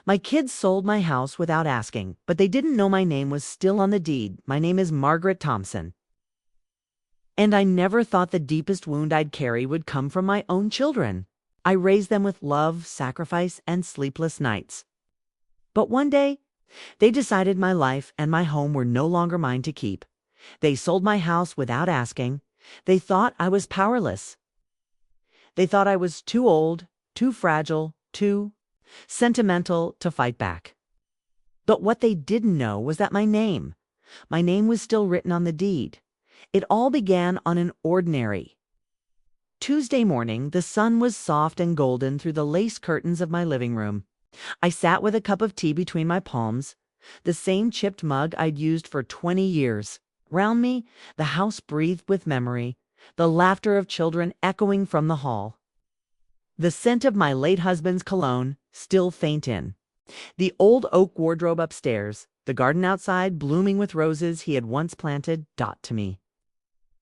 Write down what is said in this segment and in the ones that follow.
My kids sold my house without asking, but they didn't know my name was still on the deed. My name is Margaret Thompson. And I never thought the deepest wound I'd carry would come from my own children. I raised them with love, sacrifice, and sleepless nights. But one day, they decided my life and my home were no longer mine to keep. They sold my house without asking. They thought I was powerless. They thought I was too old, too fragile, too sentimental to fight back. But what they didn't know was that my name was still written on the deed. It all began on an ordinary Tuesday morning. The sun was soft and golden through the lace curtains of my living room. I sat with a cup of tea between my palms, the same chipped mug I'd used for 20 years. Round me, the house breathed with memory, the laughter of children echoing from the hall. The scent of my late husband's cologne still faint in. The old oak wardrobe upstairs, the garden outside blooming with roses he had once planted, dot to me.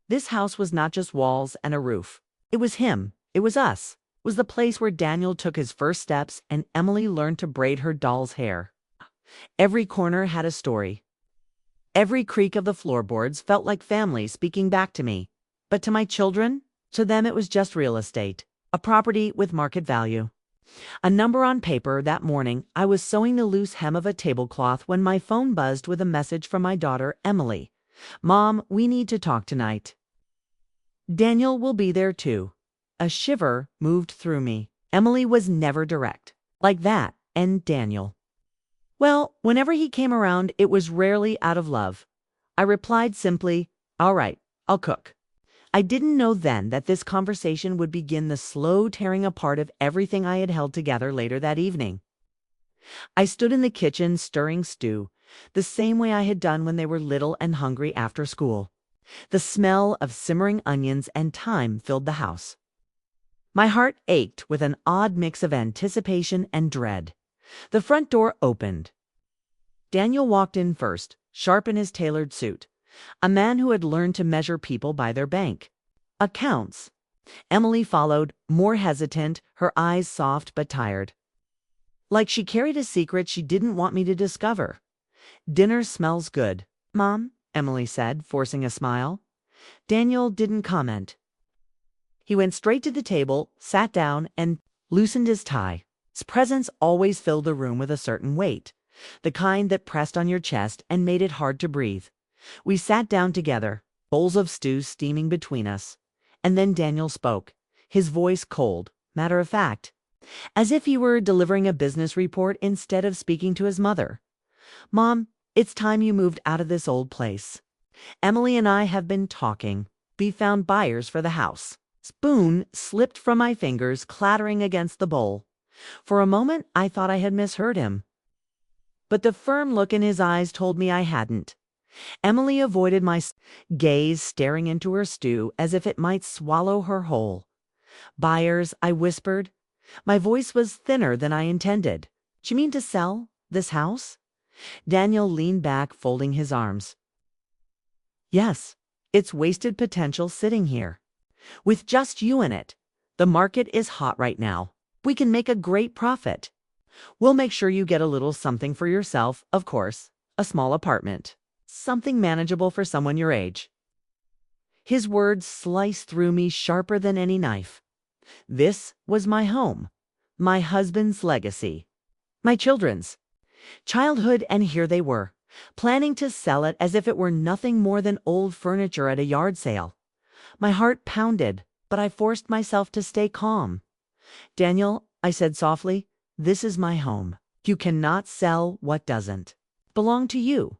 This house was not just walls and a roof. It was him. It was us. It was the place where Daniel took his first steps and Emily learned to braid her doll's hair. Every corner had a story. Every creak of the floorboards felt like family speaking back to me. But to my children, to them it was just real estate, a property with market value. A number on paper. That morning, I was sewing the loose hem of a tablecloth when my phone buzzed with a message from my daughter, Emily. "Mom, we need to talk tonight. Daniel will be there too." A shiver moved through me. Emily was never direct like that, and Daniel, well, whenever he came around, it was rarely out of love. I replied simply, "All right, I'll cook." I didn't know then that this conversation would begin the slow tearing apart of everything I had held together later that evening. I stood in the kitchen stirring stew, the same way I had done when they were little and hungry after school. The smell of simmering onions and thyme filled the house. My heart ached with an odd mix of anticipation and dread. The front door opened. Daniel walked in first, sharp in his tailored suit. A man who had learned to measure people by their bank accounts. Emily followed, more hesitant, her eyes soft but tired. Like she carried a secret she didn't want me to discover. "Dinner smells good, Mom," Emily said, forcing a smile. Daniel didn't comment. He went straight to the table, sat down, and loosened his tie. His presence always filled the room with a certain weight, the kind that pressed on your chest and made it hard to breathe. We sat down together, bowls of stew steaming between us. And then Daniel spoke, his voice cold, matter-of-fact, as if he were delivering a business report instead of speaking to his mother. "Mom, it's time you moved out of this old place. Emily and I have been talking. We found buyers for the house." Spoon slipped from my fingers, clattering against the bowl. For a moment, I thought I had misheard him. But the firm look in his eyes told me I hadn't. Emily avoided my gaze, staring into her stew as if it might swallow her whole. "Buyers," I whispered. My voice was thinner than I intended. "Do you mean to sell this house?" Daniel leaned back, folding his arms. "Yes, it's wasted potential sitting here. With just you in it. The market is hot right now. We can make a great profit. We'll make sure you get a little something for yourself, of course, a small apartment. Something manageable for someone your age." His words sliced through me sharper than any knife. This was my home, my husband's legacy, my children's childhood, and here they were, planning to sell it as if it were nothing more than old furniture at a yard sale. My heart pounded, but I forced myself to stay calm. "Daniel," I said softly, "this is my home. You cannot sell what doesn't belong to you."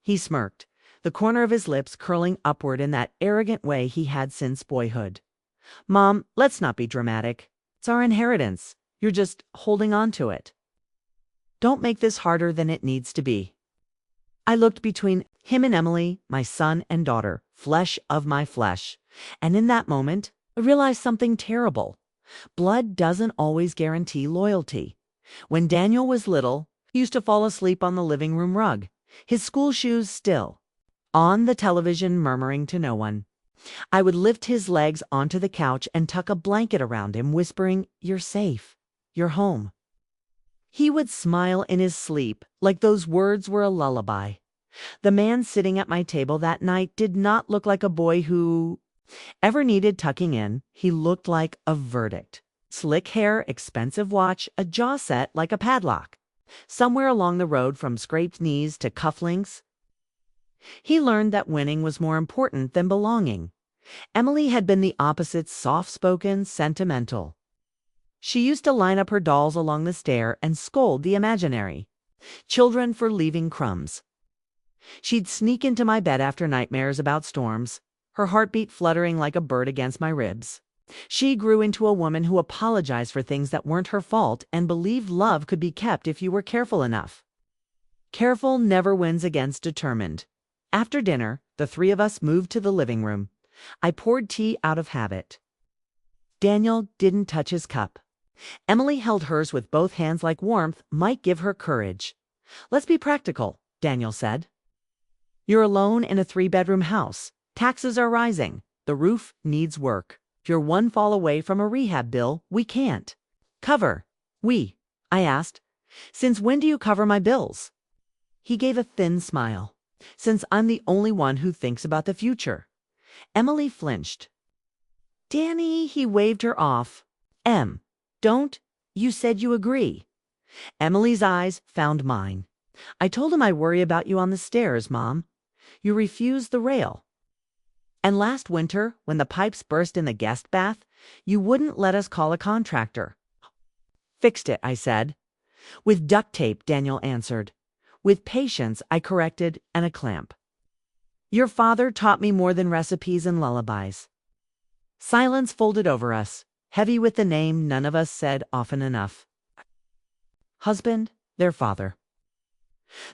He smirked, the corner of his lips curling upward in that arrogant way he had since boyhood. "Mom, let's not be dramatic. It's our inheritance. You're just holding on to it. Don't make this harder than it needs to be." I looked between him and Emily, my son and daughter, flesh of my flesh. And in that moment, I realized something terrible. Blood doesn't always guarantee loyalty. When Daniel was little, he used to fall asleep on the living room rug, his school shoes still on the television, murmuring to no one. I would lift his legs onto the couch and tuck a blanket around him, whispering, "You're safe. You're home." He would smile in his sleep, like those words were a lullaby. The man sitting at my table that night did not look like a boy who ever needed tucking in. He looked like a verdict. Slick hair, expensive watch, a jaw set like a padlock. Somewhere along the road from scraped knees to cufflinks, he learned that winning was more important than belonging. Emily had been the opposite, soft-spoken, sentimental. She used to line up her dolls along the stair and scold the imaginary children for leaving crumbs. She'd sneak into my bed after nightmares about storms, her heartbeat fluttering like a bird against my ribs. She grew into a woman who apologized for things that weren't her fault and believed love could be kept if you were careful enough. Careful never wins against determined. After dinner, the three of us moved to the living room. I poured tea out of habit. Daniel didn't touch his cup. Emily held hers with both hands like warmth might give her courage. "Let's be practical," Daniel said. "You're alone in a 3-bedroom house. Taxes are rising. The roof needs work. If you're one fall away from a rehab bill, we can't cover." I asked. "Since when do you cover my bills?" He gave a thin smile. "Since I'm the only one who thinks about the future." Emily flinched. "Danny," he waved her off. Don't. You said you agree." Emily's eyes found mine. "I told him I worry about you on the stairs, Mom. You refused the rail. And last winter, when the pipes burst in the guest bath, you wouldn't let us call a contractor." "Fixed it," I said. "With duct tape," Daniel answered. "With patience," I corrected, "and a clamp. Your father taught me more than recipes and lullabies." Silence folded over us, heavy with the name none of us said often enough. Husband, their father.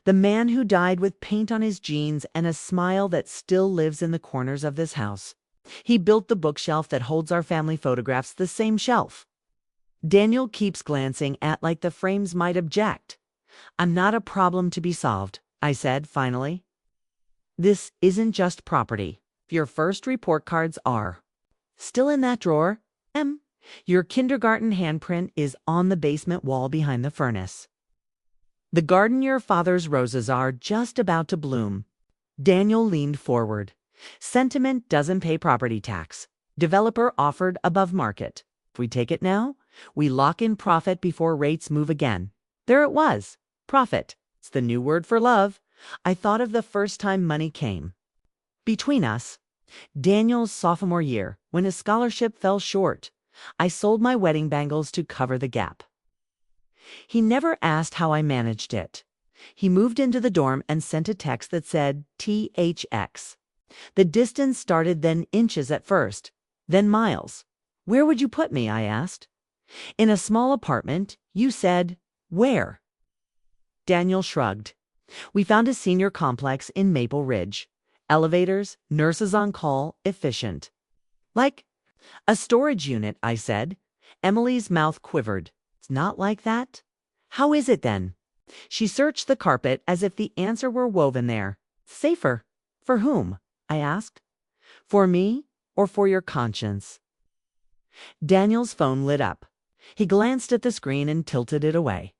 The man who died with paint on his jeans and a smile that still lives in the corners of this house. He built the bookshelf that holds our family photographs, the same shelf Daniel keeps glancing at like the frames might object. "I'm not a problem to be solved," I said finally. "This isn't just property. Your first report cards are still in that drawer. Your kindergarten handprint is on the basement wall behind the furnace. The garden your father's roses are just about to bloom." Daniel leaned forward. "Sentiment doesn't pay property tax. Developer offered above market. If we take it now, we lock in profit before rates move again." There it was. Profit. It's the new word for love. I thought of the first time money came. Between us, Daniel's sophomore year, when his scholarship fell short, I sold my wedding bangles to cover the gap. He never asked how I managed it. He moved into the dorm and sent a text that said THX. The distance started then inches at first, then miles. "Where would you put me?" I asked. "In a small apartment." You said, "Where?" Daniel shrugged. "We found a senior complex in Maple Ridge. Elevators, nurses on call, efficient." "Like a storage unit," I said. Emily's mouth quivered. "It's not like that." "How is it then?" She searched the carpet as if the answer were woven there. "Safer." "For whom?" I asked. "For me or for your conscience?" Daniel's phone lit up. He glanced at the screen and tilted it away.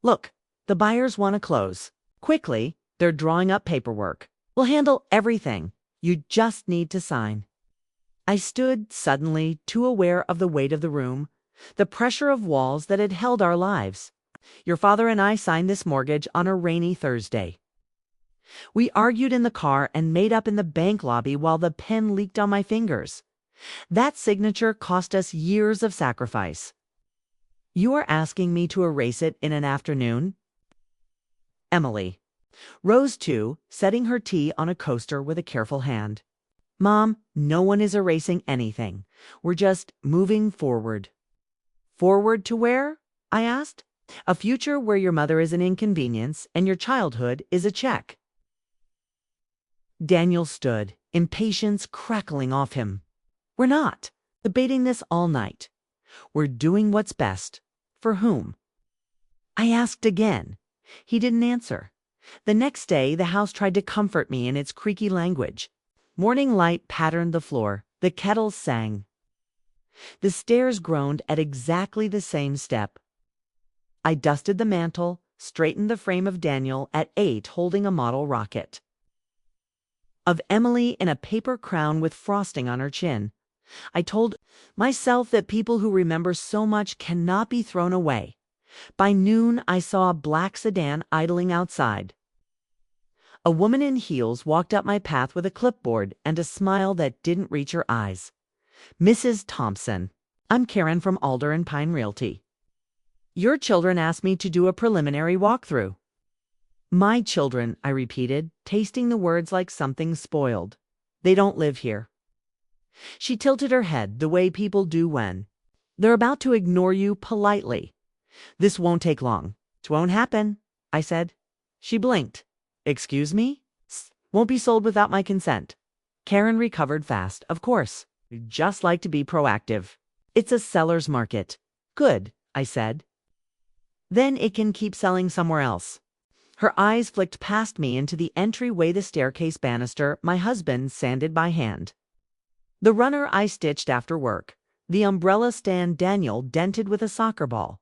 "Look, the buyers want to close. Quickly, they're drawing up paperwork. We'll handle everything. You just need to sign." I stood, suddenly too aware of the weight of the room, the pressure of walls that had held our lives. "Your father and I signed this mortgage on a rainy Thursday." We argued in the car and made up in the bank lobby while the pen leaked on my fingers. That signature cost us years of sacrifice. "You are asking me to erase it in an afternoon?" Emily rose too, setting her tea on a coaster with a careful hand. "Mom, no one is erasing anything. We're just moving forward." "Forward to where?" I asked. "A future where your mother is an inconvenience and your childhood is a check." Daniel stood, impatience crackling off him. "We're not debating this all night. We're doing what's best. For whom?" I asked again. He didn't answer. The next day, the house tried to comfort me in its creaky language. Morning light patterned the floor. The kettles sang. The stairs groaned at exactly the same step. I dusted the mantel, straightened the frame of Daniel at 8 holding a model rocket, of Emily in a paper crown with frosting on her chin. I told myself that people who remember so much cannot be thrown away. By noon, I saw a black sedan idling outside. A woman in heels walked up my path with a clipboard and a smile that didn't reach her eyes. "Mrs. Thompson, I'm Karen from Alder and Pine Realty. Your children asked me to do a preliminary walkthrough." "My children," I repeated, tasting the words like something spoiled. "They don't live here." She tilted her head the way people do when they're about to ignore you politely. "This won't take long." "It won't happen," I said. She blinked. "Excuse me?" "Won't be sold without my consent." Karen recovered fast. "Of course. We just like to be proactive. It's a seller's market." "Good," I said. "Then it can keep selling somewhere else." Her eyes flicked past me into the entryway, the staircase banister my husband sanded by hand, the runner I stitched after work, the umbrella stand Daniel dented with a soccer ball.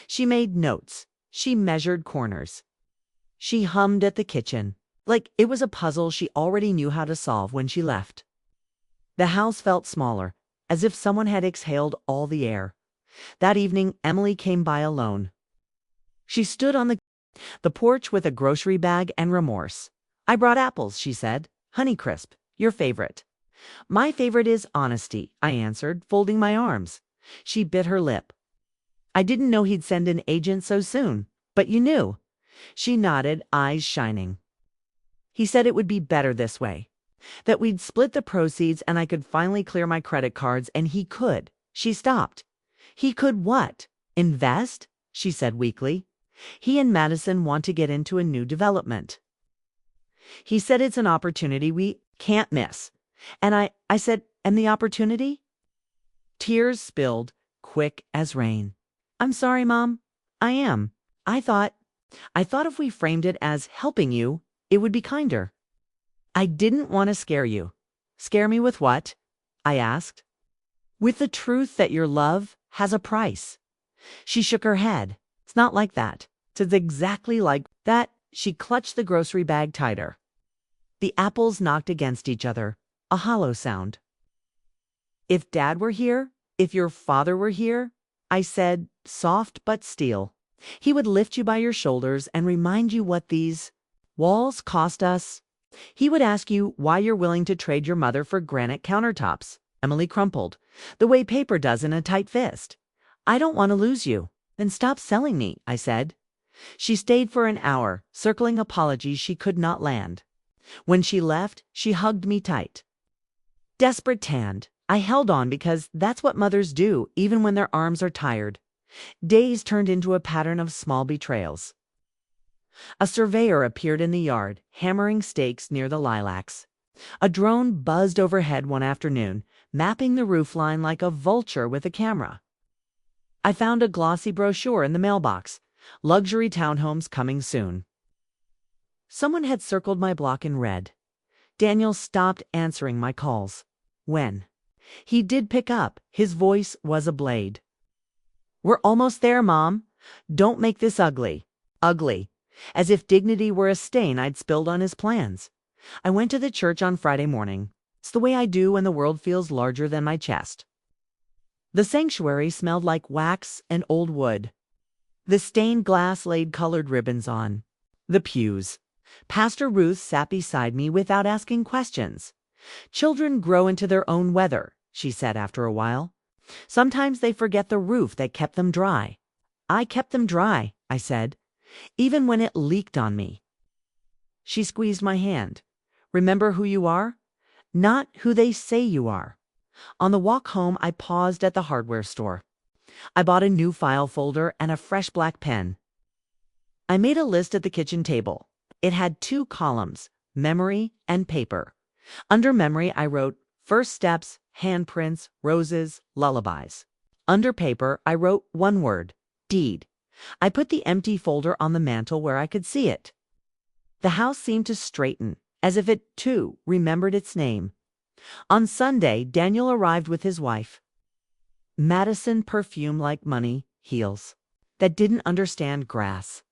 She made notes. She measured corners. She hummed at the kitchen, like it was a puzzle she already knew how to solve when she left. The house felt smaller, as if someone had exhaled all the air. That evening, Emily came by alone. She stood on the porch with a grocery bag and remorse. "I brought apples," she said. "Honeycrisp, your favorite." "My favorite is honesty," I answered, folding my arms. She bit her lip. "I didn't know he'd send an agent so soon, but you knew." She nodded, eyes shining. "He said it would be better this way, that we'd split the proceeds and I could finally clear my credit cards, and he could." She stopped. "He could what?" "Invest," she said weakly. "He and Madison want to get into a new development. He said it's an opportunity we can't miss." And I said, "And the opportunity?" Tears spilled, quick as rain. "I'm sorry, Mom. I am. I thought if we framed it as helping you, it would be kinder." "I didn't want to scare you." "Scare me with what?" I asked. "With the truth that your love has a price." She shook her head. "It's not like that. It's exactly like that." She clutched the grocery bag tighter. The apples knocked against each other, a hollow sound. "If Dad were here, if your father were here," I said, soft but steel, "he would lift you by your shoulders and remind you what these walls cost us. He would ask you why you're willing to trade your mother for granite countertops." Emily crumpled, the way paper does in a tight fist. "I don't want to lose you." "Then stop selling me," I said. She stayed for an hour, circling apologies she could not land. When she left, she hugged me tight. Desperate tanned, I held on because that's what mothers do even when their arms are tired. Days turned into a pattern of small betrayals. A surveyor appeared in the yard, hammering stakes near the lilacs. A drone buzzed overhead one afternoon, mapping the roofline like a vulture with a camera. I found a glossy brochure in the mailbox. Luxury townhomes coming soon. Someone had circled my block in red. Daniel stopped answering my calls. When he did pick up, his voice was a blade. "We're almost there, Mom. Don't make this ugly." Ugly. As if dignity were a stain I'd spilled on his plans. I went to the church on Friday morning. It's the way I do when the world feels larger than my chest. The sanctuary smelled like wax and old wood. The stained glass laid colored ribbons on the pews. Pastor Ruth sat beside me without asking questions. "Children grow into their own weather," she said after a while. "Sometimes they forget the roof that kept them dry." "I kept them dry," I said, "even when it leaked on me." She squeezed my hand. "Remember who you are, not who they say you are." On the walk home, I paused at the hardware store. I bought a new file folder and a fresh black pen. I made a list at the kitchen table. It had 2 columns, memory and paper. Under memory, I wrote first steps, handprints, roses, lullabies. Under paper, I wrote one word, deed. I put the empty folder on the mantel where I could see it. The house seemed to straighten, as if it, too, remembered its name. On Sunday, Daniel arrived with his wife. Madison perfume like money, heels. that didn't understand grass.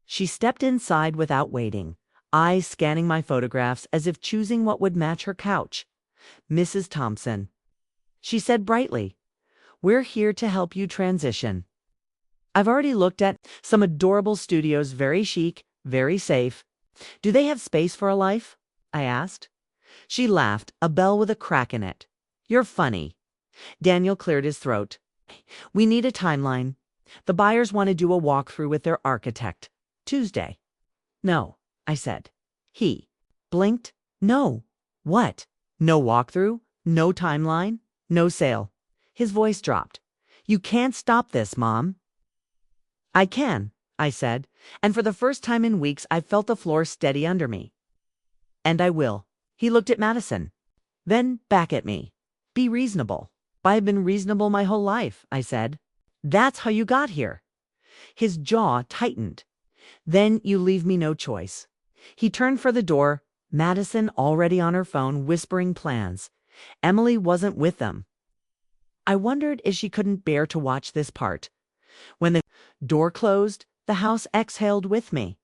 She stepped inside without waiting, eyes scanning my photographs as if choosing what would match her couch. "Mrs. Thompson," she said brightly, "we're here to help you transition. I've already looked at some adorable studios, very chic, very safe. Do they have space for a life?" I asked. She laughed, a bell with a crack in it. "You're funny." Daniel cleared his throat. "We need a timeline. The buyers want to do a walkthrough with their architect. Tuesday." "No," I said. He blinked. "No. What? No walkthrough? No timeline? No sale?" His voice dropped. "You can't stop this, Mom." "I can," I said, and for the first time in weeks I felt the floor steady under me. "And I will." He looked at Madison, then back at me. "Be reasonable." "I've been reasonable my whole life," I said. "That's how you got here." His jaw tightened. "Then you leave me no choice." He turned for the door, Madison already on her phone whispering plans. Emily wasn't with them. I wondered if she couldn't bear to watch this part. When the door closed, the house exhaled with me.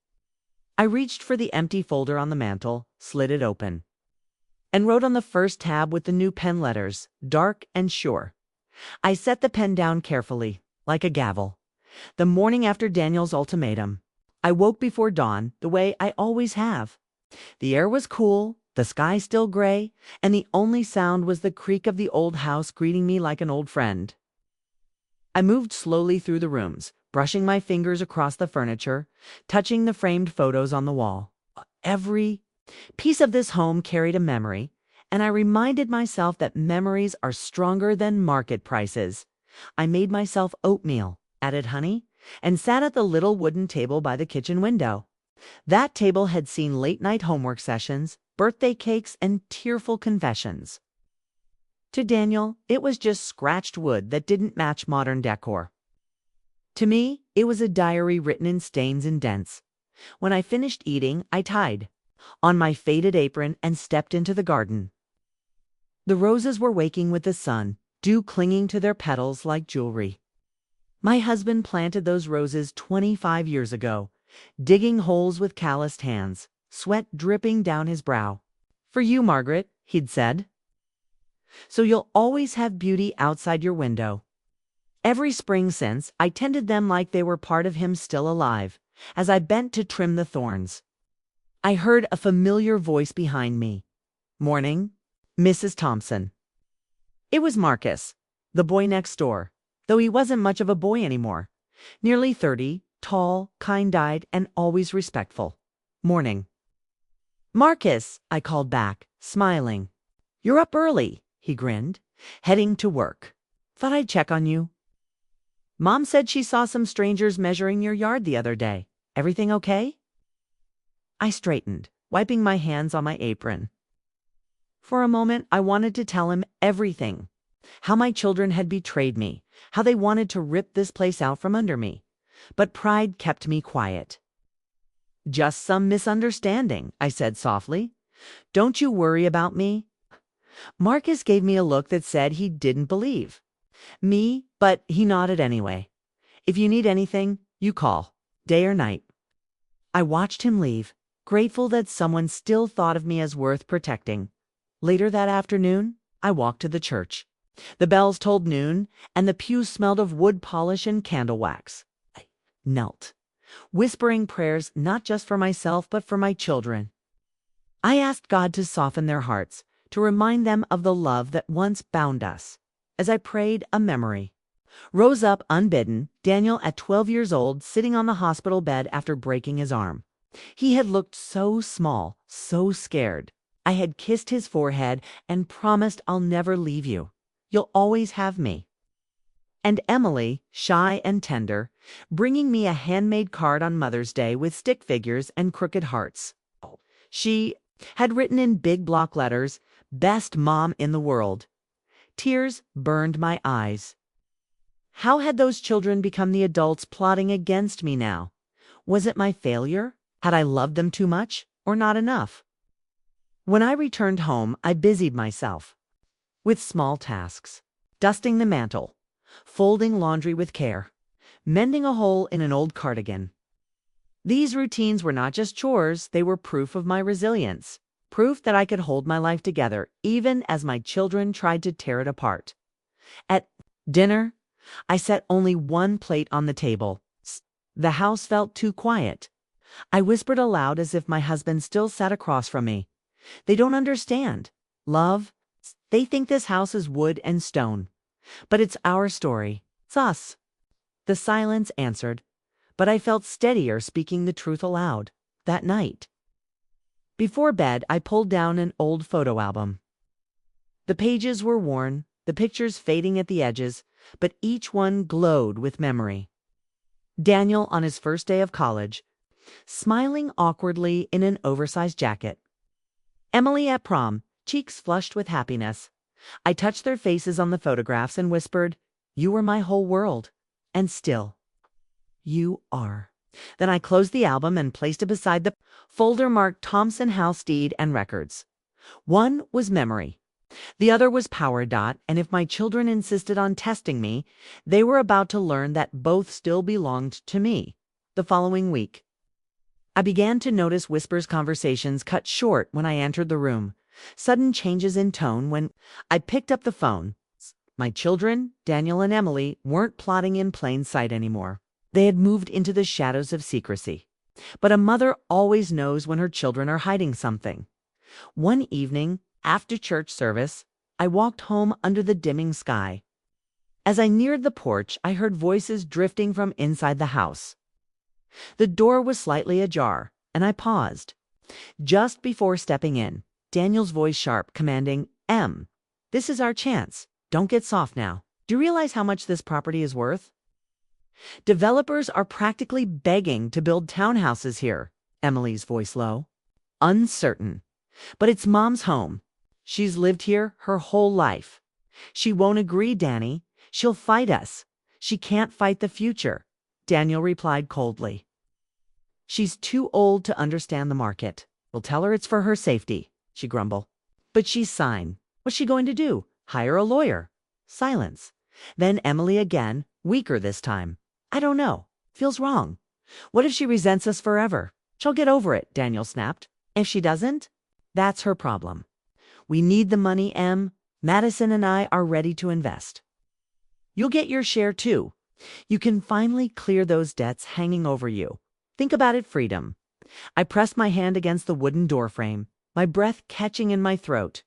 I reached for the empty folder on the mantel, slid it open, and wrote on the first tab with the new pen letters, dark and sure. I set the pen down carefully, like a gavel. The morning after Daniel's ultimatum, I woke before dawn, the way I always have. The air was cool, the sky still gray, and the only sound was the creak of the old house greeting me like an old friend. I moved slowly through the rooms, brushing my fingers across the furniture, touching the framed photos on the wall. Every piece of this home carried a memory, and I reminded myself that memories are stronger than market prices. I made myself oatmeal, added honey, and sat at the little wooden table by the kitchen window. That table had seen late-night homework sessions, birthday cakes, and tearful confessions. To Daniel, it was just scratched wood that didn't match modern decor. To me, it was a diary written in stains and dents. When I finished eating, I tied on my faded apron and stepped into the garden. The roses were waking with the sun, dew clinging to their petals like jewelry. My husband planted those roses 25 years ago, digging holes with calloused hands, sweat dripping down his brow. "For you, Margaret," he'd said. "So you'll always have beauty outside your window." Every spring since, I tended them like they were part of him still alive, as I bent to trim the thorns. I heard a familiar voice behind me. "Morning, Mrs. Thompson." It was Marcus, the boy next door, though he wasn't much of a boy anymore. Nearly 30, tall, kind-eyed, and always respectful. "Morning." "Marcus," I called back, smiling. "You're up early," he grinned. "Heading to work. Thought I'd check on you. Mom said she saw some strangers measuring your yard the other day. Everything okay?" I straightened, wiping my hands on my apron. For a moment, I wanted to tell him everything. How my children had betrayed me, how they wanted to rip this place out from under me. But pride kept me quiet. "Just some misunderstanding," I said softly. "Don't you worry about me." Marcus gave me a look that said he didn't believe me, but he nodded anyway. "If you need anything, you call, day or night." I watched him leave, grateful that someone still thought of me as worth protecting. Later that afternoon, I walked to the church. The bells tolled noon, and the pews smelled of wood polish and candle wax. I knelt, whispering prayers not just for myself but for my children. I asked God to soften their hearts, to remind them of the love that once bound us. As I prayed, a memory rose up unbidden. Daniel, at 12 years old, sitting on the hospital bed after breaking his arm. He had looked so small, so scared. I had kissed his forehead and promised, "I'll never leave you. You'll always have me." And Emily, shy and tender, bringing me a handmade card on Mother's Day with stick figures and crooked hearts. She had written in big block letters, "Best mom in the world." Tears burned my eyes. How had those children become the adults plotting against me now? Was it my failure? Had I loved them too much or not enough? When I returned home, I busied myself with small tasks: dusting the mantel, folding laundry with care, mending a hole in an old cardigan. These routines were not just chores, they were proof of my resilience, proof that I could hold my life together even as my children tried to tear it apart. At dinner, I set only one plate on the table. The house felt too quiet. I whispered aloud as if my husband still sat across from me. They don't understand. Love, they think this house is wood and stone. But it's our story. It's us. The silence answered, but I felt steadier speaking the truth aloud that night. Before bed, I pulled down an old photo album. The pages were worn, the pictures fading at the edges, but each one glowed with memory. Daniel on his first day of college, smiling awkwardly in an oversized jacket. Emily at prom, cheeks flushed with happiness. I touched their faces on the photographs and whispered, "You were my whole world." And still, you are. Then I closed the album and placed it beside the folder marked Thompson House Deed and Records. One was memory. The other was power. And if my children insisted on testing me, they were about to learn that both still belonged to me. The following week, I began to notice Whisper's conversations cut short when I entered the room. Sudden changes in tone when I picked up the phone. My children, Daniel and Emily, weren't plotting in plain sight anymore. They had moved into the shadows of secrecy. But a mother always knows when her children are hiding something. One evening, after church service, I walked home under the dimming sky. As I neared the porch, I heard voices drifting from inside the house. The door was slightly ajar, and I paused. Just before stepping in, Daniel's voice sharp, commanding, "Em, this is our chance. Don't get soft now. Do you realize how much this property is worth?" "Developers are practically begging to build townhouses here," Emily's voice low. "Uncertain. But it's Mom's home. She's lived here her whole life. She won't agree, Danny. She'll fight us. She can't fight the future," Daniel replied coldly. "She's too old to understand the market. We'll tell her it's for her safety," she grumbled. "But she's signed. What's she going to do? Hire a lawyer?" Silence. Then Emily again, weaker this time. "I don't know. Feels wrong. What if she resents us forever?" "She'll get over it," Daniel snapped. "If she doesn't, that's her problem. We need the money, Em. Madison and I are ready to invest. You'll get your share too. You can finally clear those debts hanging over you. Think about it, freedom." I pressed my hand against the wooden doorframe, my breath catching in my throat.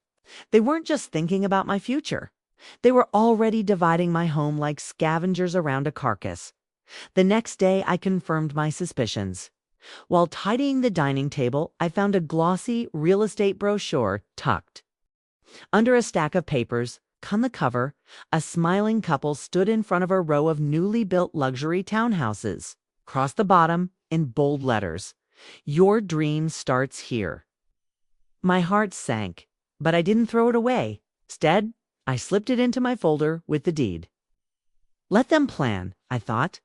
They weren't just thinking about my future. They were already dividing my home like scavengers around a carcass. The next day, I confirmed my suspicions. While tidying the dining table, I found a glossy real estate brochure tucked under a stack of papers. On the cover, a smiling couple stood in front of a row of newly built luxury townhouses. Across the bottom, in bold letters, "Your dream starts here." My heart sank, but I didn't throw it away. Instead, I slipped it into my folder with the deed. Let them plan, I thought.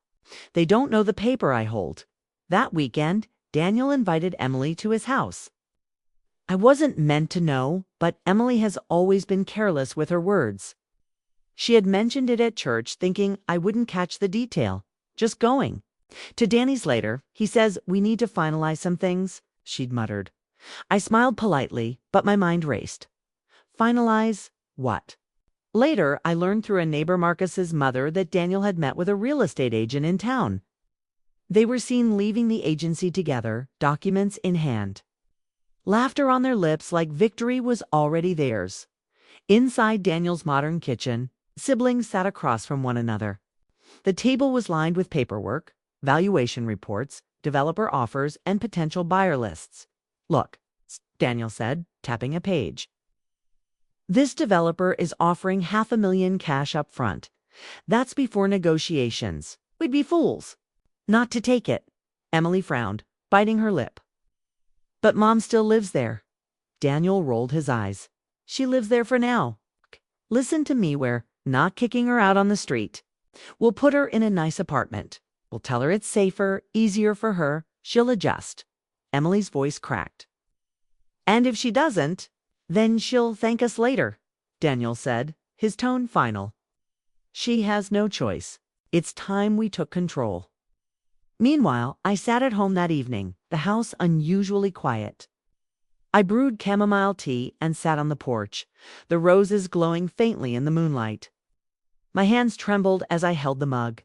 They don't know the paper I hold. That weekend, Daniel invited Emily to his house. I wasn't meant to know, but Emily has always been careless with her words. She had mentioned it at church, thinking I wouldn't catch the detail. Just going. To Danny's later, he says we need to finalize some things, she'd muttered. I smiled politely, but my mind raced. Finalize what? Later, I learned through a neighbor Marcus's mother that Daniel had met with a real estate agent in town. They were seen leaving the agency together, documents in hand. Laughter on their lips like victory was already theirs. Inside Daniel's modern kitchen, siblings sat across from one another. The table was lined with paperwork, valuation reports, developer offers, and potential buyer lists. "Look," Daniel said, tapping a page. "This developer is offering $500,000 cash up front. That's before negotiations. We'd be fools not to take it." Emily frowned, biting her lip. "But Mom still lives there." Daniel rolled his eyes. "She lives there for now. Listen to me, we're not kicking her out on the street. We'll put her in a nice apartment. We'll tell her it's safer, easier for her. She'll adjust." Emily's voice cracked. "And if she doesn't, then she'll thank us later," Daniel said, his tone final. "She has no choice. It's time we took control. Meanwhile, I sat at home that evening, the house unusually quiet. I brewed chamomile tea and sat on the porch, the roses glowing faintly in the moonlight. My hands trembled as I held the mug.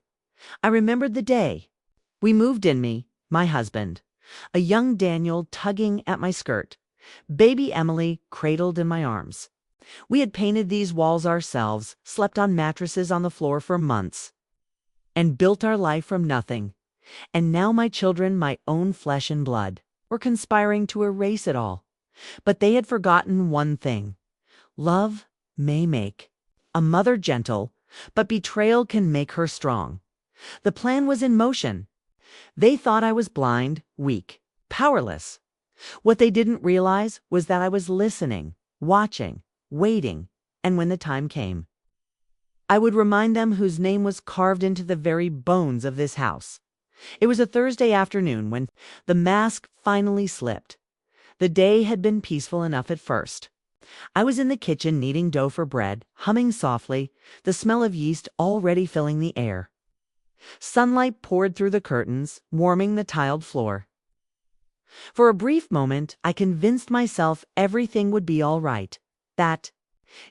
I remembered the day. We moved in me, my husband, a young Daniel tugging at my skirt, baby Emily cradled in my arms. We had painted these walls ourselves, slept on mattresses on the floor for months, and built our life from nothing. And now my children, my own flesh and blood, were conspiring to erase it all. But they had forgotten one thing. Love may make a mother gentle, but betrayal can make her strong. The plan was in motion. They thought I was blind, weak, powerless. What they didn't realize was that I was listening, watching, waiting, and when the time came, I would remind them whose name was carved into the very bones of this house. It was a Thursday afternoon when the mask finally slipped. The day had been peaceful enough at first. I was in the kitchen kneading dough for bread, humming softly, the smell of yeast already filling the air. Sunlight poured through the curtains, warming the tiled floor. For a brief moment, I convinced myself everything would be all right, that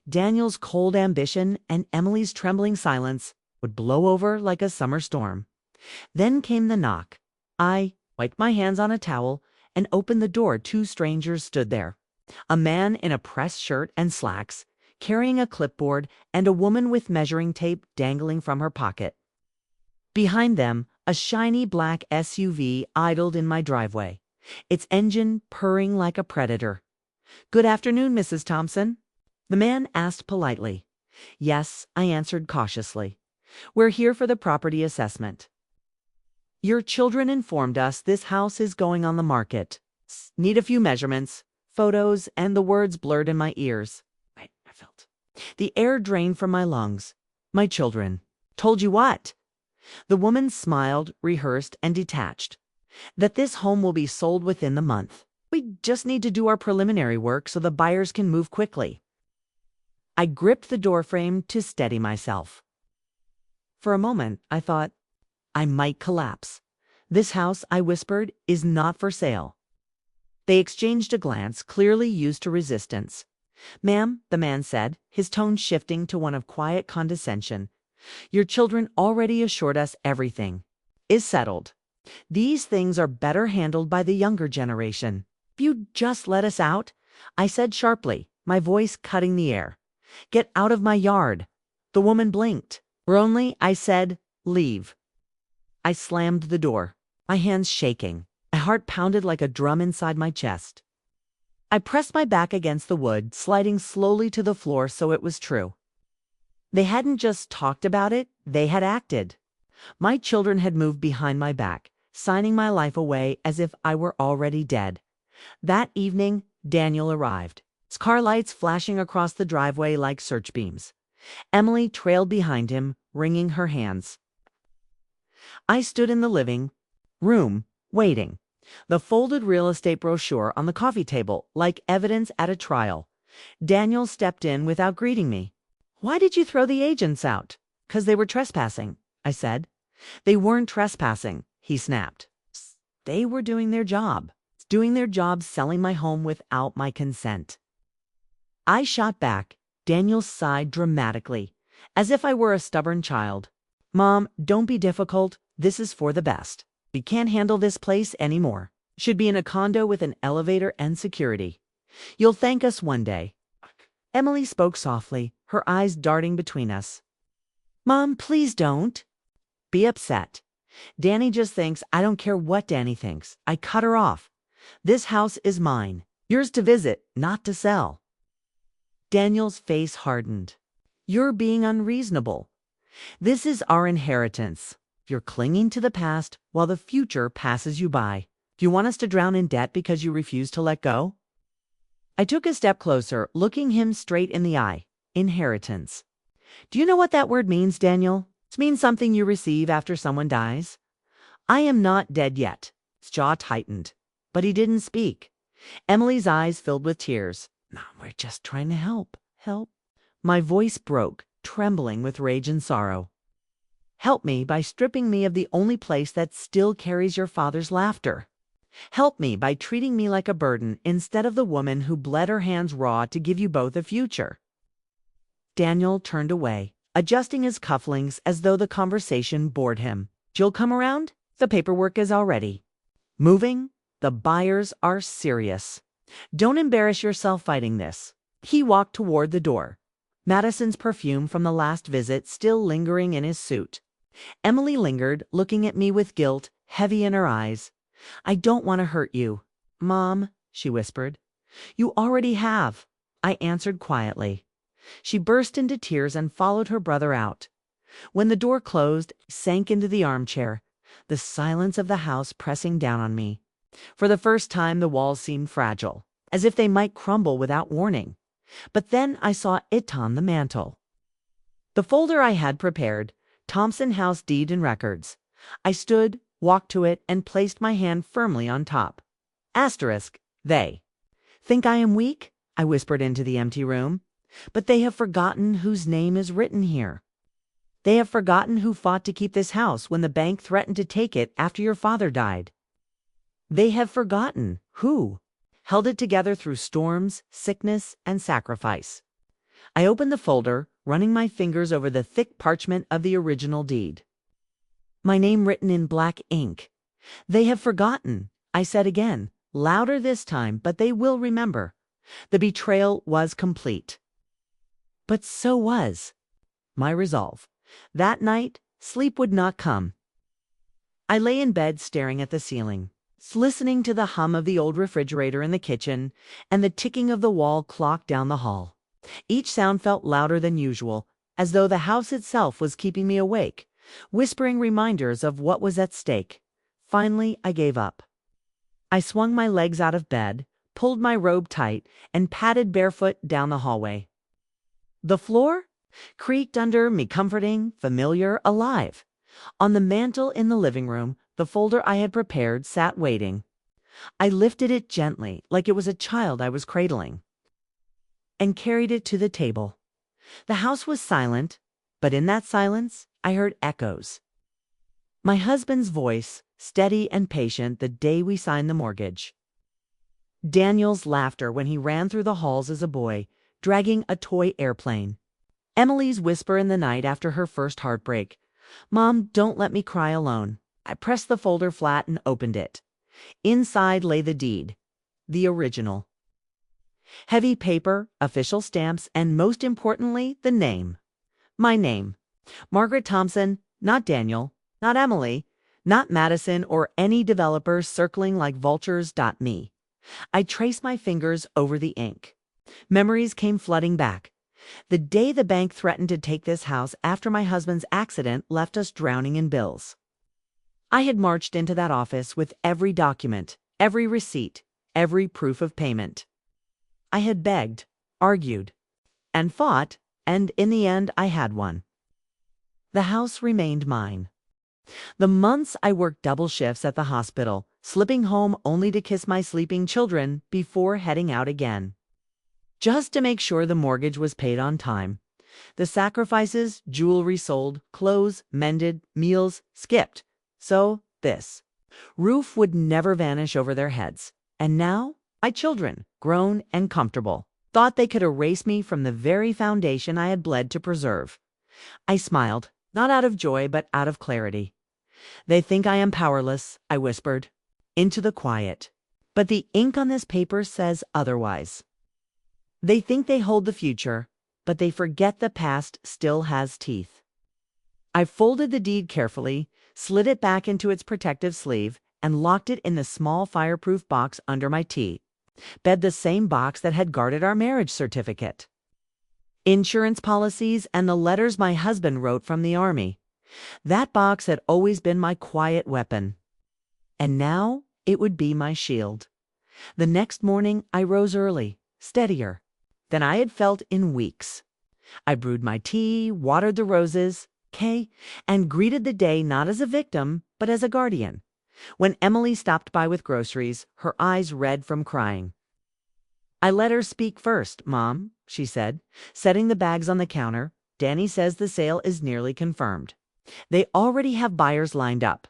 Daniel's cold ambition and Emily's trembling silence would blow over like a summer storm. Then came the knock. I wiped my hands on a towel and opened the door. Two strangers stood there. A man in a pressed shirt and slacks, carrying a clipboard, and a woman with measuring tape dangling from her pocket. Behind them, a shiny black SUV idled in my driveway, its engine purring like a predator. "Good afternoon, Mrs. Thompson," the man asked politely. "Yes," I answered cautiously. "We're here for the property assessment. Your children informed us this house is going on the market. Need a few measurements, photos," and the words blurred in my ears. I felt the air drained from my lungs. "My children told you what?" The woman smiled, rehearsed, and detached. "That this home will be sold within the month. We just need to do our preliminary work so the buyers can move quickly." I gripped the doorframe to steady myself. For a moment, I thought I might collapse. "This house," I whispered, "is not for sale." They exchanged a glance, clearly used to resistance. "Ma'am," the man said, his tone shifting to one of quiet condescension, "your children already assured us everything is settled. These things are better handled by the younger generation. If you just let us out," I said sharply, my voice cutting the air. "Get out of my yard." The woman blinked. "We're only," I said, "leave." I slammed the door, my hands shaking. My heart pounded like a drum inside my chest. I pressed my back against the wood, sliding slowly to the floor so it was true. They hadn't just talked about it, they had acted. My children had moved behind my back, signing my life away as if I were already dead. That evening, Daniel arrived, his car lights flashing across the driveway like search beams. Emily trailed behind him, wringing her hands. I stood in the living room, waiting, the folded real estate brochure on the coffee table like evidence at a trial. Daniel stepped in without greeting me. "Why did you throw the agents out?" "'Cause they were trespassing," I said. "They weren't trespassing," he snapped. "They were doing their job selling my home without my consent." I shot back. Daniel sighed dramatically, as if I were a stubborn child. "Mom, don't be difficult. This is for the best. We can't handle this place anymore. Should be in a condo with an elevator and security. You'll thank us one day." Emily spoke softly, her eyes darting between us. "Mom, please don't be upset. Danny just thinks I don't care what Danny thinks." I cut her off. "This house is mine. Yours to visit, not to sell." Daniel's face hardened. "You're being unreasonable. This is our inheritance. You're clinging to the past while the future passes you by. Do you want us to drown in debt because you refuse to let go?" I took a step closer, looking him straight in the eye. "Inheritance. Do you know what that word means, Daniel? It means something you receive after someone dies. I am not dead yet." His jaw tightened, but he didn't speak. Emily's eyes filled with tears. "No, we're just trying to help. My voice broke, trembling with rage and sorrow. Help me by stripping me of the only place that still carries your father's laughter. Help me by treating me like a burden instead of the woman who bled her hands raw to give you both a future." Daniel turned away, adjusting his cufflinks as though the conversation bored him. "You'll come around? The paperwork is all ready. Moving? The buyers are serious. Don't embarrass yourself fighting this." He walked toward the door, Madison's perfume from the last visit still lingering in his suit. Emily lingered, looking at me with guilt heavy in her eyes. "I don't want to hurt you." "Mom," she whispered. "You already have," I answered quietly. She burst into tears and followed her brother out. When the door closed, I sank into the armchair, the silence of the house pressing down on me. For the first time, the walls seemed fragile, as if they might crumble without warning. But then I saw it on the mantel. The folder I had prepared, Thompson House Deed and Records. I stood, walked to it, and placed my hand firmly on top. Asterisk, they. "Think I am weak?" I whispered into the empty room. "But they have forgotten whose name is written here. They have forgotten who fought to keep this house when the bank threatened to take it after your father died. They have forgotten who held it together through storms, sickness, and sacrifice." I opened the folder, running my fingers over the thick parchment of the original deed. My name written in black ink. "They have forgotten," I said again, louder this time, "but they will remember. The betrayal was complete." But so was my resolve. That night, sleep would not come. I lay in bed staring at the ceiling, listening to the hum of the old refrigerator in the kitchen and the ticking of the wall clock down the hall. Each sound felt louder than usual, as though the house itself was keeping me awake, whispering reminders of what was at stake. Finally, I gave up. I swung my legs out of bed, pulled my robe tight, and padded barefoot down the hallway. The floor creaked under me, comforting, familiar, alive. On the mantel in the living room, the folder I had prepared sat waiting. I lifted it gently, like it was a child I was cradling, and carried it to the table. The house was silent, but in that silence, I heard echoes. My husband's voice, steady and patient the day we signed the mortgage. Daniel's laughter when he ran through the halls as a boy, dragging a toy airplane. Emily's whisper in the night after her first heartbreak. "Mom, don't let me cry alone." I pressed the folder flat and opened it. Inside lay the deed, the original. Heavy paper, official stamps, and most importantly, the name. My name. Margaret Thompson, not Daniel, not Emily, not Madison or any developers circling like vultures. Me. I traced my fingers over the ink. Memories came flooding back. The day the bank threatened to take this house after my husband's accident left us drowning in bills. I had marched into that office with every document, every receipt, every proof of payment. I had begged, argued, and fought, and in the end I had won. The house remained mine. The months I worked double shifts at the hospital, slipping home only to kiss my sleeping children before heading out again, just to make sure the mortgage was paid on time. The sacrifices, jewelry sold, clothes mended, meals skipped. So this roof would never vanish over their heads. And now, my children, grown and comfortable, thought they could erase me from the very foundation I had bled to preserve. I smiled, not out of joy but out of clarity. "They think I am powerless," I whispered, into the quiet. "But the ink on this paper says otherwise. They think they hold the future, but they forget the past still has teeth." I folded the deed carefully, slid it back into its protective sleeve, and locked it in the small fireproof box under my bed, the same box that had guarded our marriage certificate, insurance policies, and the letters my husband wrote from the army. That box had always been my quiet weapon, and now it would be my shield. The next morning I rose early, steadier than I had felt in weeks. I brewed my tea, watered the roses, and greeted the day not as a victim, but as a guardian. When Emily stopped by with groceries, her eyes red from crying. "I let her speak first, Mom," she said, setting the bags on the counter. "Danny says the sale is nearly confirmed." They already have buyers lined up.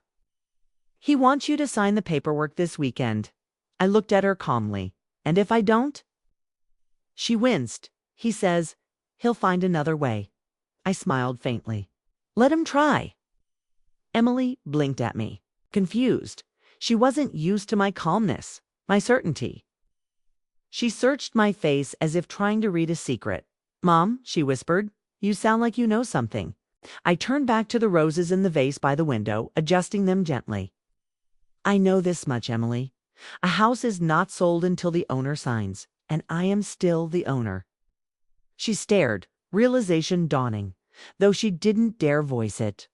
He wants you to sign the paperwork this weekend. I looked at her calmly. And if I don't? She winced. He says, he'll find another way. I smiled faintly. Let him try. Emily blinked at me, confused. She wasn't used to my calmness, my certainty. She searched my face as if trying to read a secret. Mom, she whispered, you sound like you know something. I turned back to the roses in the vase by the window, adjusting them gently. I know this much, Emily. A house is not sold until the owner signs, and I am still the owner. She stared, realization dawning, though she didn't dare voice it.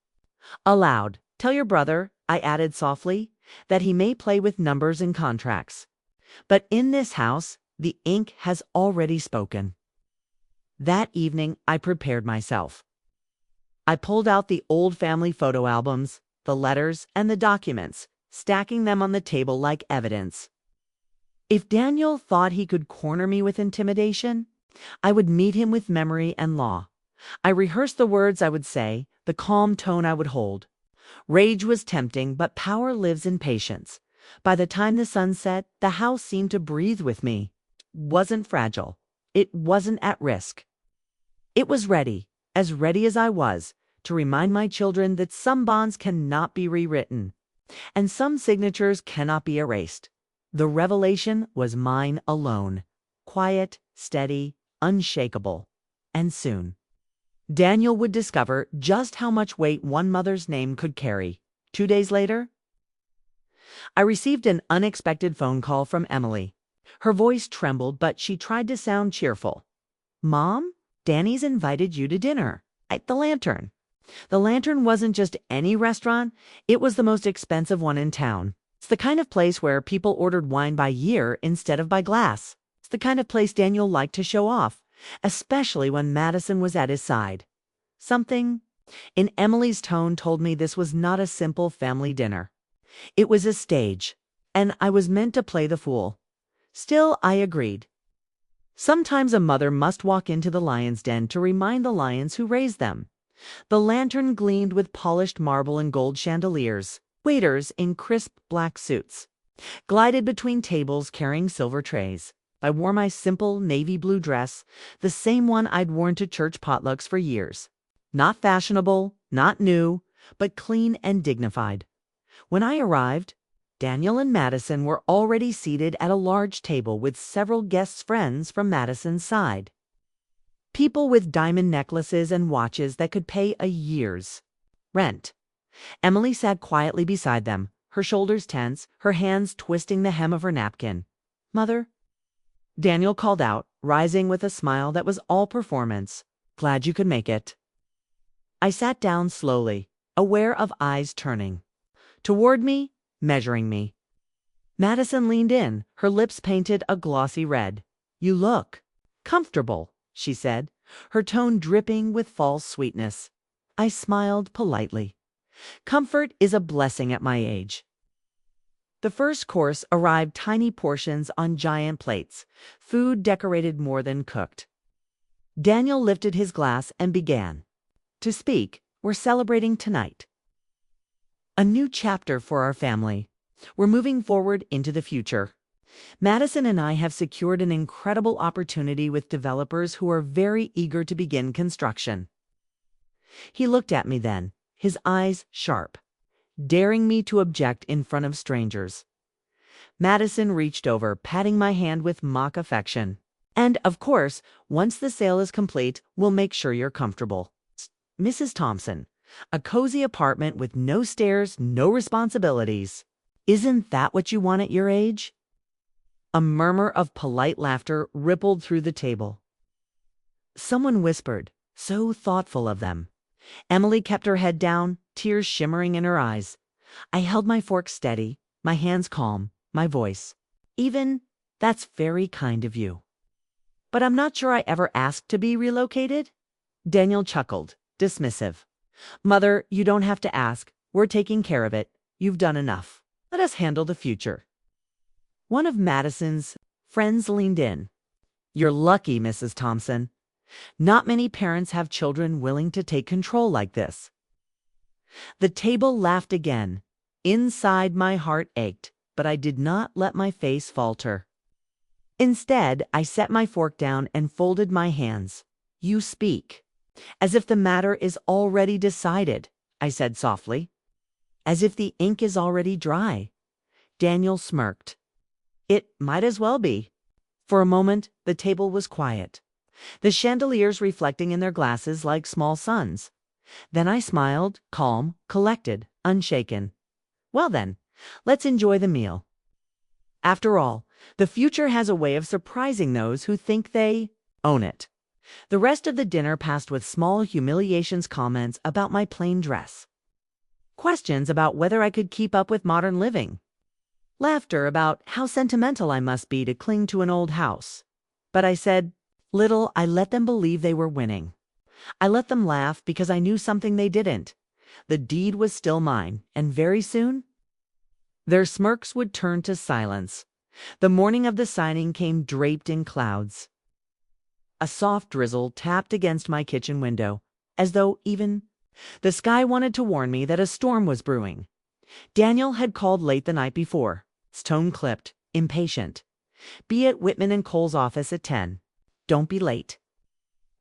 Aloud, tell your brother, I added softly, that he may play with numbers and contracts. But in this house, the ink has already spoken. That evening, I prepared myself. I pulled out the old family photo albums, the letters, and the documents, stacking them on the table like evidence. If Daniel thought he could corner me with intimidation, I would meet him with memory and law. I rehearsed the words I would say, the calm tone I would hold. Rage was tempting, but power lives in patience. By the time the sun set, the house seemed to breathe with me. It wasn't fragile. It wasn't at risk. It was ready as I was, to remind my children that some bonds cannot be rewritten, and some signatures cannot be erased. The revelation was mine alone, quiet, steady, unshakable, and soon Daniel would discover just how much weight one mother's name could carry. 2 days later, I received an unexpected phone call from Emily. Her voice trembled, but she tried to sound cheerful. Mom, Danny's invited you to dinner at the Lantern. The Lantern wasn't just any restaurant, it was the most expensive one in town. It's the kind of place where people ordered wine by year instead of by glass. It's the kind of place Daniel liked to show off, especially when Madison was at his side. Something in Emily's tone told me this was not a simple family dinner. It was a stage, and I was meant to play the fool. Still, I agreed. Sometimes a mother must walk into the lion's den to remind the lions who raised them. The Lantern gleamed with polished marble and gold chandeliers. Waiters in crisp black suits glided between tables carrying silver trays. I wore my simple navy blue dress, the same one I'd worn to church potlucks for years. Not fashionable, not new, but clean and dignified. When I arrived, Daniel and Madison were already seated at a large table with several guests' friends from Madison's side. People with diamond necklaces and watches that could pay a year's rent. Emily sat quietly beside them, her shoulders tense, her hands twisting the hem of her napkin. Mother, Daniel called out, rising with a smile that was all performance. Glad you could make it. I sat down slowly, aware of eyes turning toward me, measuring me. Madison leaned in, her lips painted a glossy red. You look comfortable, she said, her tone dripping with false sweetness. I smiled politely. Comfort is a blessing at my age. The first course arrived tiny portions on giant plates, food decorated more than cooked. Daniel lifted his glass and began to speak. We're celebrating tonight. A new chapter for our family. We're moving forward into the future. Madison and I have secured an incredible opportunity with developers who are very eager to begin construction. He looked at me then, his eyes sharp, daring me to object in front of strangers. Madison reached over, patting my hand with mock affection. And, of course, once the sale is complete, we'll make sure you're comfortable. Mrs. Thompson, a cozy apartment with no stairs, no responsibilities. Isn't that what you want at your age? A murmur of polite laughter rippled through the table. Someone whispered, so thoughtful of them. Emily kept her head down, tears shimmering in her eyes. I held my fork steady, my hands calm, my voice. Even, that's very kind of you. But I'm not sure I ever asked to be relocated. Daniel chuckled, dismissive. Mother, you don't have to ask. We're taking care of it. You've done enough. Let us handle the future. One of Madison's friends leaned in. You're lucky, Mrs. Thompson. Not many parents have children willing to take control like this. The table laughed again. Inside, my heart ached, but I did not let my face falter. Instead, I set my fork down and folded my hands. "You speak. As if the matter is already decided," I said softly. "As if the ink is already dry." Daniel smirked. "It might as well be." For a moment, the table was quiet, the chandeliers reflecting in their glasses like small suns. Then I smiled, calm, collected, unshaken. "Well then, let's enjoy the meal. After all, the future has a way of surprising those who think they own it." The rest of the dinner passed with small humiliations, comments about my plain dress, questions about whether I could keep up with modern living, laughter about how sentimental I must be to cling to an old house. But I said little. I let them believe they were winning. I let them laugh because I knew something they didn't. The deed was still mine, and very soon their smirks would turn to silence. The morning of the signing came draped in clouds. A soft drizzle tapped against my kitchen window, as though even the sky wanted to warn me that a storm was brewing. Daniel had called late the night before, his tone clipped, impatient. "Be at Whitman and Cole's office at 10. Don't be late.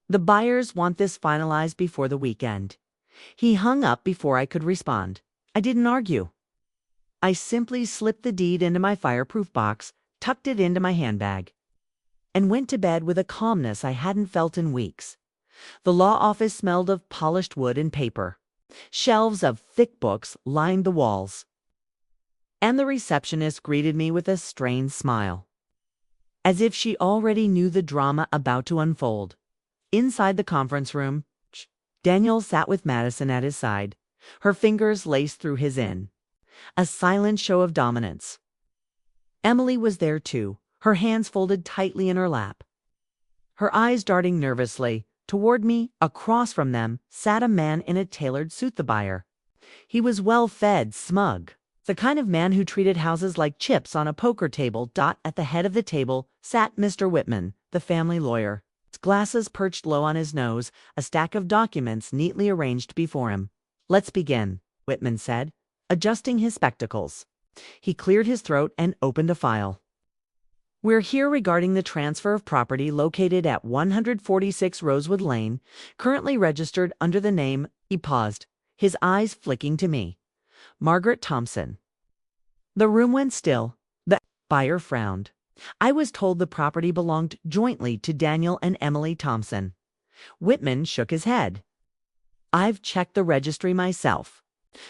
The buyers want this finalized before the weekend." He hung up before I could respond. I didn't argue. I simply slipped the deed into my fireproof box, tucked it into my handbag, and went to bed with a calmness I hadn't felt in weeks. The law office smelled of polished wood and paper. Shelves of thick books lined the walls, and the receptionist greeted me with a strained smile, as if she already knew the drama about to unfold. Inside the conference room, Daniel sat with Madison at his side, her fingers laced through his in, a silent show of dominance. Emily was there too, her hands folded tightly in her lap, her eyes darting nervously toward me. Across from them sat a man in a tailored suit, the buyer. He was well-fed, smug, the kind of man who treated houses like chips on a poker table. At the head of the table sat Mr. Whitman, the family lawyer, his glasses perched low on his nose, a stack of documents neatly arranged before him. "Let's begin," Whitman said, adjusting his spectacles. He cleared his throat and opened a file. "We're here regarding the transfer of property located at 146 Rosewood Lane, currently registered under the name—" He paused, his eyes flicking to me. "Margaret Thompson." The room went still. The buyer frowned. "I was told the property belonged jointly to Daniel and Emily Thompson." Whitman shook his head. "I've checked the registry myself.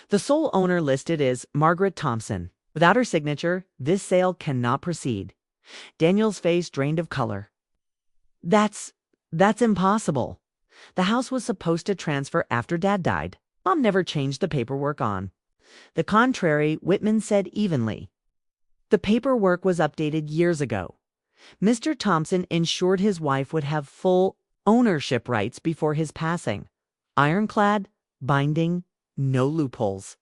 The sole owner listed is Margaret Thompson. Without her signature, this sale cannot proceed." Daniel's face drained of color. That's impossible. The house was supposed to transfer after Dad died. Mom never changed the paperwork on the contrary," Whitman said evenly. "The paperwork was updated years ago. Mr. Thompson ensured his wife would have full ownership rights before his passing. Ironclad, binding, no loopholes."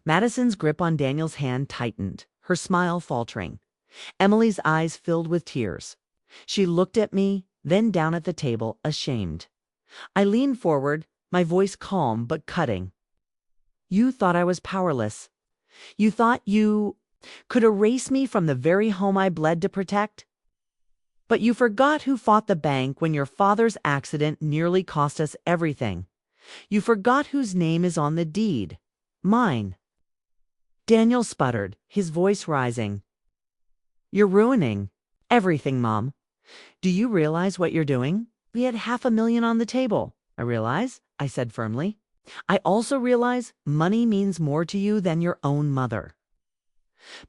Madison's grip on Daniel's hand tightened, her smile faltering. Emily's eyes filled with tears. She looked at me, then down at the table, ashamed. I leaned forward, my voice calm but cutting. "You thought I was powerless. You thought you could erase me from the very home I bled to protect. But you forgot who fought the bank when your father's accident nearly cost us everything. You forgot whose name is on the deed. Mine." Daniel sputtered, his voice rising. "You're ruining everything, Mom. Do you realize what you're doing? We had $500,000 on the table." "I realize," I said firmly. "I also realize money means more to you than your own mother.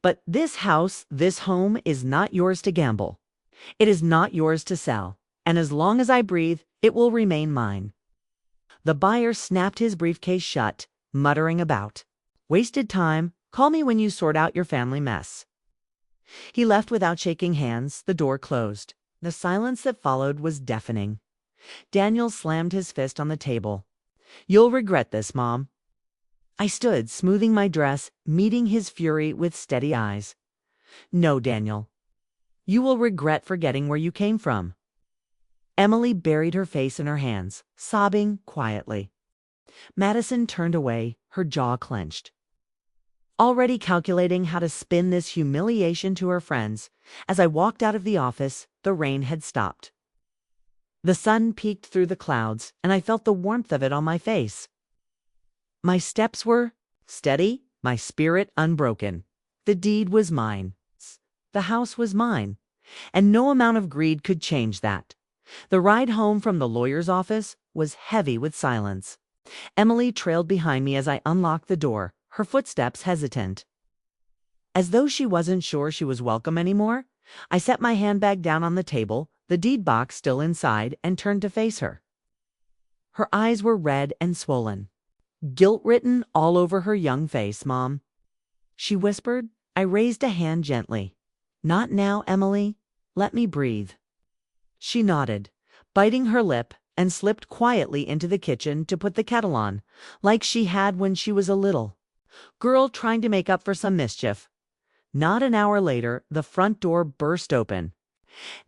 But this house, this home, is not yours to gamble. It is not yours to sell. And as long as I breathe, it will remain mine." The buyer snapped his briefcase shut, muttering about wasted time. "Call me when you sort out your family mess." He left without shaking hands. The door closed. The silence that followed was deafening. Daniel slammed his fist on the table. "You'll regret this, Mom." I stood, smoothing my dress, meeting his fury with steady eyes. "No, Daniel. You will regret forgetting where you came from." Emily buried her face in her hands, sobbing quietly. Madison turned away, her jaw clenched, already calculating how to spin this humiliation to her friends. As I walked out of the office, the rain had stopped. The sun peeked through the clouds, and I felt the warmth of it on my face. My steps were steady, my spirit unbroken. The deed was mine. The house was mine, and no amount of greed could change that. The ride home from the lawyer's office was heavy with silence. Emily trailed behind me as I unlocked the door, her footsteps hesitant. As though she wasn't sure she was welcome anymore, I set my handbag down on the table, the deed box still inside, and turned to face her. Her eyes were red and swollen, guilt written all over her young face. "Mom," she whispered. I raised a hand gently. "Not now, Emily. Let me breathe." She nodded, biting her lip, and slipped quietly into the kitchen to put the kettle on, like she had when she was a little girl trying to make up for some mischief. Not an hour later, the front door burst open.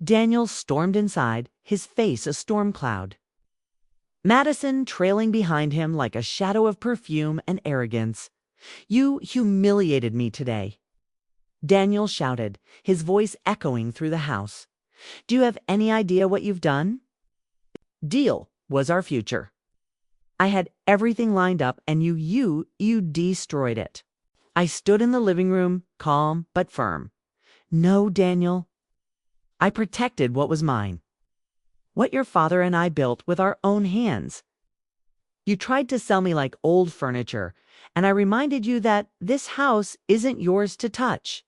Daniel stormed inside, his face a storm cloud, Madison trailing behind him like a shadow of perfume and arrogance. "You humiliated me today," Daniel shouted, his voice echoing through the house. "Do you have any idea what you've done? Deal was our future. I had everything lined up, and you destroyed it." I stood in the living room, calm but firm. "No, Daniel. I protected what was mine. What your father and I built with our own hands. You tried to sell me like old furniture, and I reminded you that this house isn't yours to touch."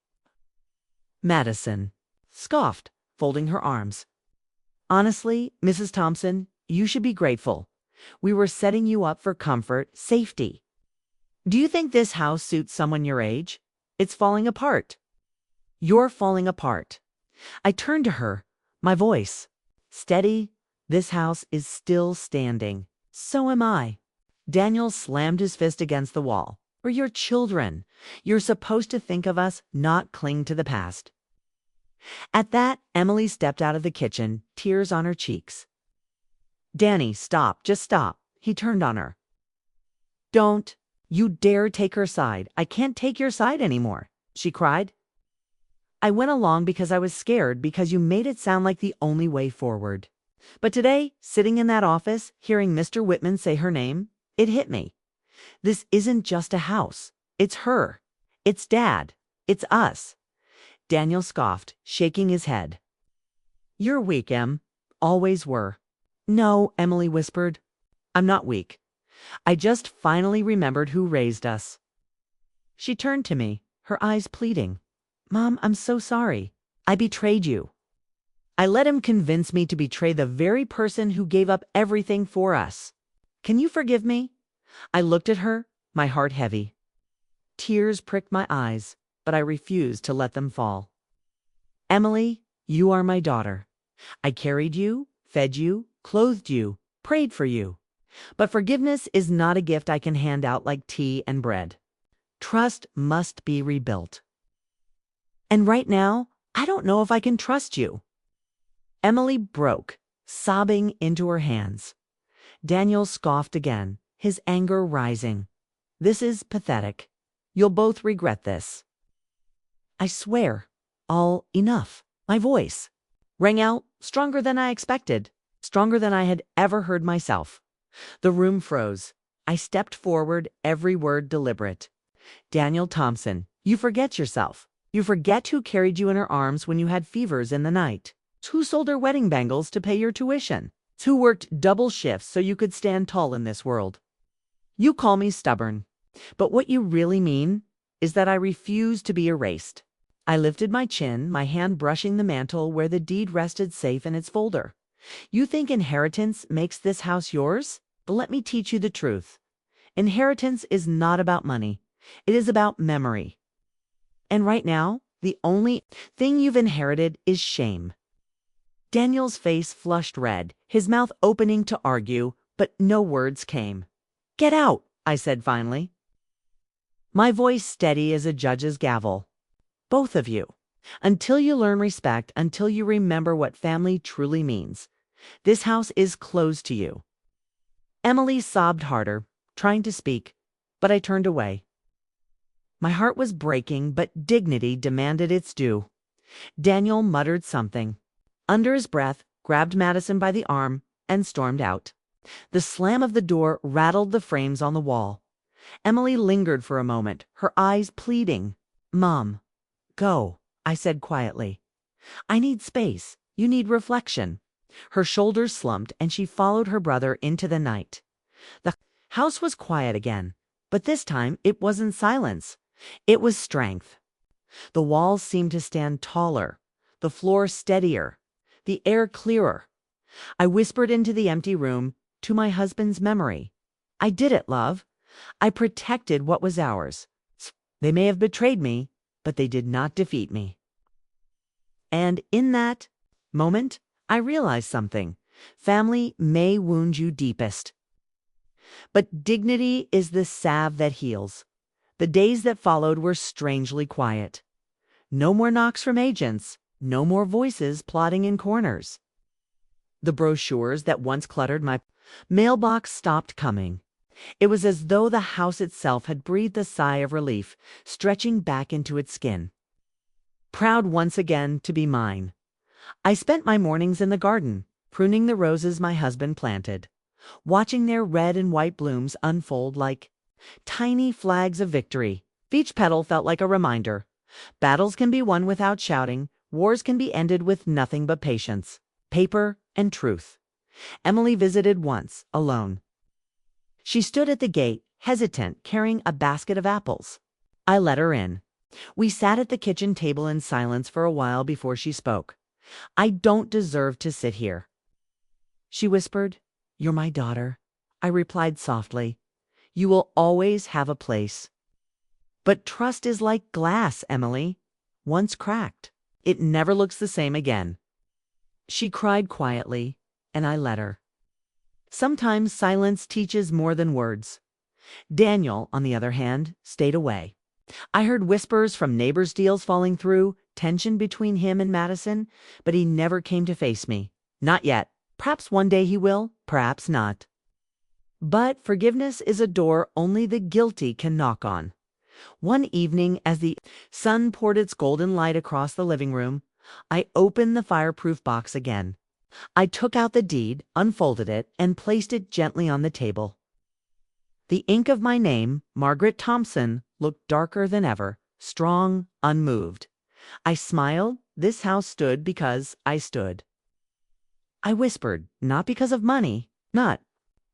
Madison scoffed, folding her arms. "Honestly, Mrs. Thompson, you should be grateful. We were setting you up for comfort, safety. Do you think this house suits someone your age? It's falling apart. You're falling apart." I turned to her, my voice steady. "This house is still standing. So am I." Daniel slammed his fist against the wall. "We're your children. You're supposed to think of us, not cling to the past." At that, Emily stepped out of the kitchen, tears on her cheeks. "Danny, stop. Just stop." He turned on her. "Don't you dare take her side. I can't take your side anymore," she cried. "I went along because I was scared, because you made it sound like the only way forward. But today, sitting in that office, hearing Mr. Whitman say her name, it hit me. This isn't just a house. It's her. It's Dad. It's us." Daniel scoffed, shaking his head. "You're weak, Em. Always were." "No," Emily whispered. "I'm not weak. I just finally remembered who raised us." She turned to me, her eyes pleading. "Mom, I'm so sorry. I betrayed you. I let him convince me to betray the very person who gave up everything for us. Can you forgive me?" I looked at her, my heart heavy. Tears pricked my eyes, but I refused to let them fall. "Emily, you are my daughter. I carried you, fed you, clothed you, prayed for you. But forgiveness is not a gift I can hand out like tea and bread. Trust must be rebuilt. And right now, I don't know if I can trust you." Emily broke, sobbing into her hands. Daniel scoffed again, his anger rising. "This is pathetic. You'll both regret this." "I swear, all enough." My voice rang out stronger than I expected, stronger than I had ever heard myself. The room froze. I stepped forward, every word deliberate. "Daniel Thompson, you forget yourself. You forget who carried you in her arms when you had fevers in the night. Who sold her wedding bangles to pay your tuition. Who worked double shifts so you could stand tall in this world. You call me stubborn, but what you really mean is that I refuse to be erased." I lifted my chin, my hand brushing the mantel where the deed rested safe in its folder. "You think inheritance makes this house yours? But let me teach you the truth. Inheritance is not about money. It is about memory. And right now, the only thing you've inherited is shame." Daniel's face flushed red, his mouth opening to argue, but no words came. "Get out," I said finally, my voice steady as a judge's gavel. "Both of you. Until you learn respect, until you remember what family truly means, this house is closed to you." Emily sobbed harder, trying to speak, but I turned away. My heart was breaking, but dignity demanded its due. Daniel muttered something. Under his breath, grabbed Madison by the arm, and stormed out. The slam of the door rattled the frames on the wall. Emily lingered for a moment, her eyes pleading. "Mom, go," I said quietly. "I need space. You need reflection." Her shoulders slumped, and she followed her brother into the night. The house was quiet again, but this time it wasn't silence. It was strength. The walls seemed to stand taller, the floor steadier, the air clearer. I whispered into the empty room, to my husband's memory. "I did it, love. I protected what was ours. They may have betrayed me, but they did not defeat me." And in that moment, I realized something. Family may wound you deepest, but dignity is the salve that heals. The days that followed were strangely quiet. No more knocks from agents, no more voices plotting in corners. The brochures that once cluttered my mailbox stopped coming. It was as though the house itself had breathed a sigh of relief, stretching back into its skin. Proud once again to be mine. I spent my mornings in the garden, pruning the roses my husband planted, watching their red and white blooms unfold like tiny flags of victory. Each petal felt like a reminder. Battles can be won without shouting. Wars can be ended with nothing but patience, paper, and truth. Emily visited once, alone. She stood at the gate, hesitant, carrying a basket of apples. I let her in. We sat at the kitchen table in silence for a while before she spoke. "I don't deserve to sit here," she whispered. "You're my daughter," I replied softly. "You will always have a place. But trust is like glass, Emily. Once cracked, it never looks the same again." She cried quietly, and I let her. Sometimes silence teaches more than words. Daniel, on the other hand, stayed away. I heard whispers from neighbors' deals falling through, tension between him and Madison, but he never came to face me. Not yet. Perhaps one day he will, perhaps not. But forgiveness is a door only the guilty can knock on. One evening, as the sun poured its golden light across the living room, I opened the fireproof box again. I took out the deed, unfolded it, and placed it gently on the table. The ink of my name, Margaret Thompson, looked darker than ever, strong, unmoved. I smiled. This house stood because I stood. I whispered, not because of money, not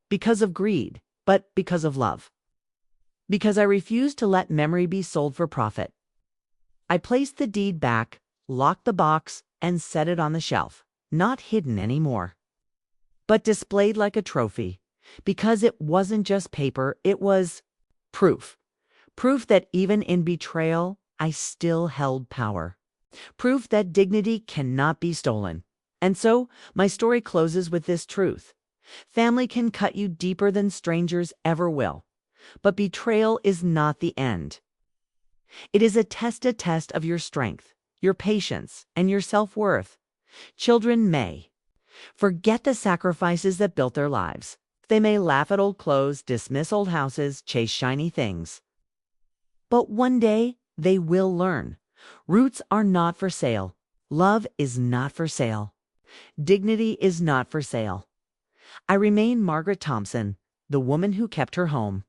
because of greed, but because of love. Because I refused to let memory be sold for profit. I placed the deed back, locked the box, and set it on the shelf, not hidden anymore, but displayed like a trophy, because it wasn't just paper, it was proof. Proof that even in betrayal, I still held power. Proof that dignity cannot be stolen. And so, my story closes with this truth. Family can cut you deeper than strangers ever will. But betrayal is not the end. It is a test of your strength, your patience, and your self-worth. Children may forget the sacrifices that built their lives. They may laugh at old clothes, dismiss old houses, chase shiny things. But one day, they will learn. Roots are not for sale. Love is not for sale. Dignity is not for sale. I remain Margaret Thompson, the woman who kept her home,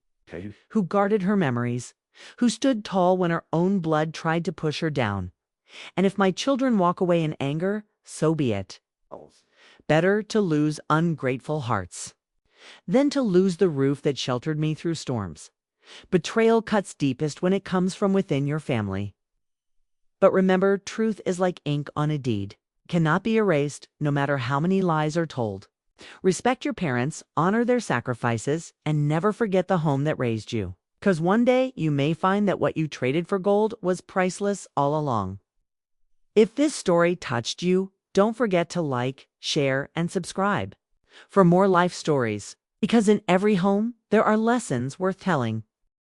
who guarded her memories, who stood tall when her own blood tried to push her down. And if my children walk away in anger, so be it. Better to lose ungrateful hearts than to lose the roof that sheltered me through storms. Betrayal cuts deepest when it comes from within your family. But remember, truth is like ink on a deed. Cannot be erased, no matter how many lies are told. Respect your parents, honor their sacrifices, and never forget the home that raised you. 'Cause one day you may find that what you traded for gold was priceless all along. If this story touched you, don't forget to like, share, and subscribe for more life stories. Because in every home, there are lessons worth telling.